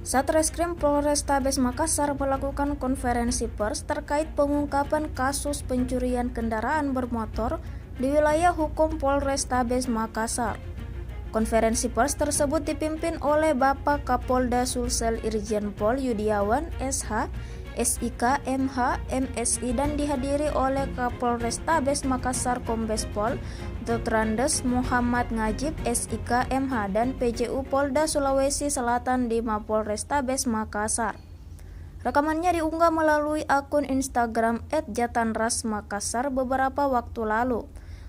Satreskrim Polrestabes Makassar melakukan konferensi pers terkait pengungkapan kasus pencurian kendaraan bermotor di wilayah hukum Polrestabes Makassar. Konferensi pers tersebut dipimpin oleh Bapak Kapolda Sulsel Irjen Pol Yudiawan, SH, SIK, MH, MSI dan dihadiri oleh Kapolrestabes Makassar Kombes Pol Dotrandes Muhammad Ngajib, SIK, MH dan PJU Polda Sulawesi Selatan di Mapolrestabes Makassar. Rekamannya diunggah melalui akun Instagram @jatanras_makassar beberapa waktu lalu.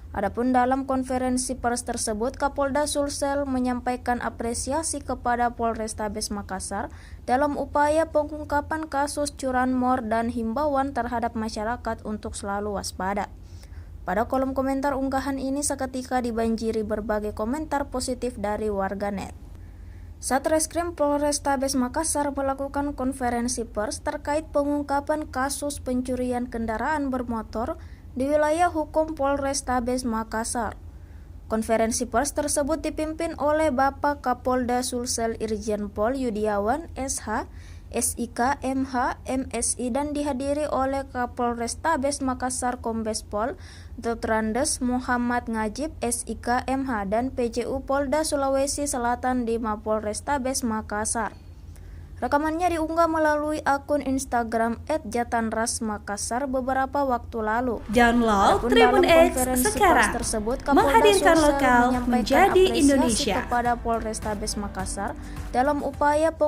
Adapun dalam konferensi pers tersebut, Kapolda Sulsel menyampaikan apresiasi kepada Polrestabes Makassar dalam upaya pengungkapan kasus curanmor dan himbauan terhadap masyarakat untuk selalu waspada. Pada kolom komentar unggahan ini seketika dibanjiri berbagai komentar positif dari warganet. Satreskrim Polrestabes Makassar melakukan konferensi pers terkait pengungkapan kasus pencurian kendaraan bermotor di wilayah hukum Polrestabes Makassar. Konferensi pers tersebut dipimpin oleh Bapak Kapolda Sulsel Irjen Pol Yudiawan, SH, SIK, MH, MSI dan dihadiri oleh Kapolrestabes Makassar Kombes Pol Dotrandes Muhammad Ngajib, SIK, MH dan PJU Polda Sulawesi Selatan di Mapolrestabes Makassar. Rekamannya diunggah melalui akun Instagram @jatanras_makassar beberapa waktu lalu. Download Tribun X sekarang. Menghadirkan lokal menjadi Indonesia. Kepada Polrestabes Makassar dalam upaya